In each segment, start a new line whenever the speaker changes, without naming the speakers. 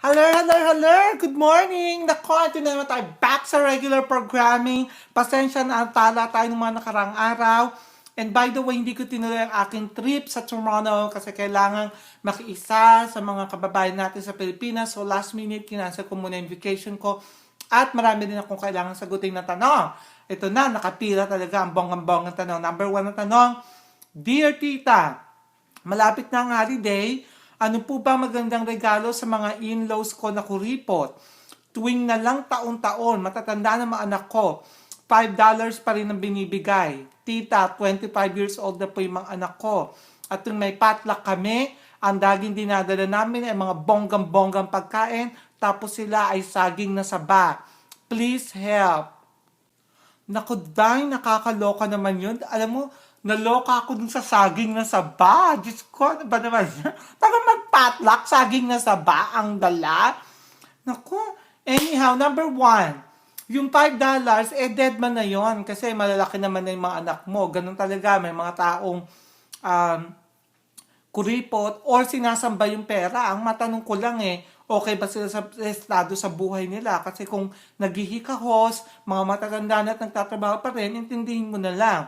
Hello! Good morning! Nako, ito na naman tayo back sa regular programming. Pasensya na ang tala tayo ng mga nakarang araw. And by the way, hindi ko tinuloy ang aking trip sa Toronto kasi kailangan makiisa sa mga kababayan natin sa Pilipinas. So last minute, kinansel ko muna yung vacation ko. At marami din akong kailangan sagutin na tanong. Ito na, nakapila talaga ang bonggang-bonggang tanong. Number 1 na tanong, Dear Tita, malapit na ang holiday. Ano po ba magandang regalo sa mga in-laws ko na kuripot? Tuwing na lang taon-taon, matatanda na mga anak ko, $5 pa rin ang binibigay. Tita, 25 years old na po yung mga anak ko. At tuwing may potluck kami, ang daging dinadala namin ay mga bonggang-bonggang pagkain, tapos sila ay saging na saba. Please help. Naku, Day, nakakaloka naman yun. Alam mo, naloka ako dun sa saging na saba. Diyos ko, ano ba naman? Taga magpatlock, saging na saba ang dala. Naku, anyhow, number 1, yung $5, dead man na yon kasi malalaki naman na yung mga anak mo. Ganun talaga, may mga taong kuripot or sinasamba yung pera. Ang matanong ko lang okay ba sila sa estado sa buhay nila? Kasi kung naghihikahos, mga matatanda na at nagtatrabaho pa rin, intindihin mo na lang.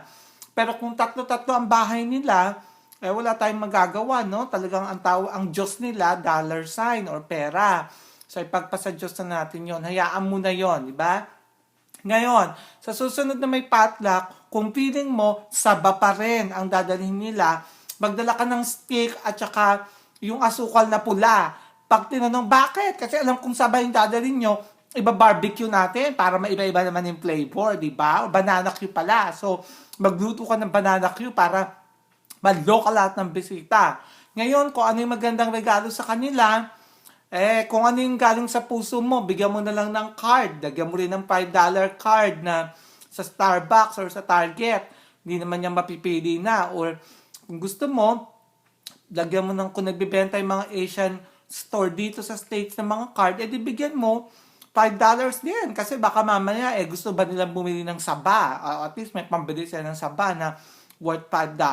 Pero kung tatlo-tatlo ang bahay nila, wala tayong magagawa, no? Talagang ang Diyos nila, $sign or pera. So, ipagpasa Diyos na natin yon. Hayaan mo na yon, di ba? Ngayon, sa susunod na may potluck, kung feeling mo, saba pa rin ang dadalhin nila, magdala ka ng steak at saka yung asukal na pula. Pag tinanong, bakit? Kasi alam kong saba yung dadalhin nyo, iba-barbecue natin para maiba-iba naman yung flavor, di ba? O banana Q pala. So, magluto ka ng banana Q para madloka lahat ng bisita. Ngayon, kung ano yung magandang regalo sa kanila, kung ano yung galing sa puso mo, bigyan mo na lang ng card. Lagyan mo rin ng $5 card na sa Starbucks or sa Target. Hindi naman niya mapipili na. Or kung gusto mo, lagyan mo ng kung nagbibenta yung mga Asian store dito sa States ng mga card, di bigyan mo $5 din. Kasi baka mamaya, gusto ba nilang bumili ng saba? At least may pambili sila ng saba na worth $5.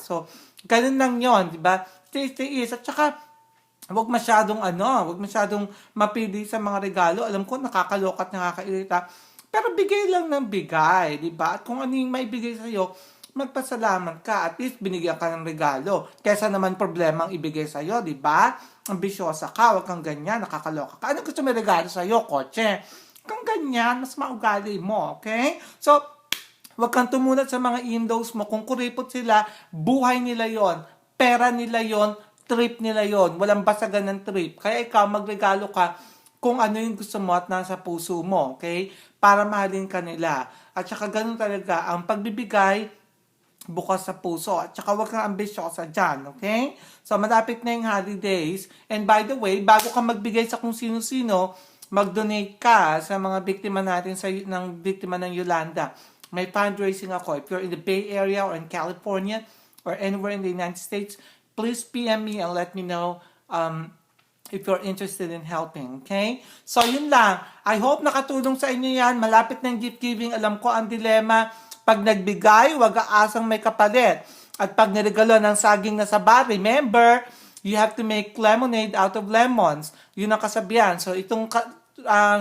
So, ganun lang yon, di ba? Taste. At saka, wag masyadong mapili sa mga regalo. Alam ko, nakakaloka at nakakairita. Pero bigay lang ng bigay, di ba? At kung ano yung maibigay sa'yo, magpasalamat ka. At least binigyan ka ng regalo. Kesa naman problemang ibigay sa'yo, di ba? Ambisyosa ka, wag kang ganyan, nakakaloka ka. Ano gusto may regalo sa'yo? Kotse. Kung ganyan, mas maugali mo, okay? So, wag kang tumunad sa mga in-laws mo. Kung kuripot sila, buhay nila yon, pera nila yon, trip nila yon. Walang basagan ng trip. Kaya ikaw, magregalo ka kung ano yung gusto mo at nasa puso mo, okay? Para mahalin ka nila. At saka ganun talaga, ang pagbibigay, bukas sa puso. At saka huwag kang ambisyosa dyan, okay? So, malapit na yung holidays. And by the way, bago ka magbigay sa kung sino-sino, mag-donate ka sa mga biktima natin, ng biktima ng Yolanda. May fundraising ako. If you're in the Bay Area or in California or anywhere in the United States, please PM me and let me know if you're interested in helping, okay? So, yun lang. I hope nakatulong sa inyo yan. Malapit ng gift giving. Alam ko ang dilema. Pag nagbigay, wag aasang may kapalit. At pag niregalo ng saging na saba, remember, you have to make lemonade out of lemons. Yun ang kasabihan. So, itong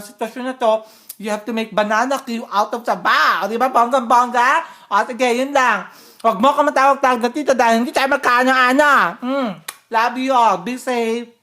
sitwasyon na to, you have to make banana Q out of saba. O, di ba? Bonggang-bongga. At again, yun lang. Huwag mo ka matawag-tawag na tito dahil hindi tayo magkaano-ano. Love you all. Be safe.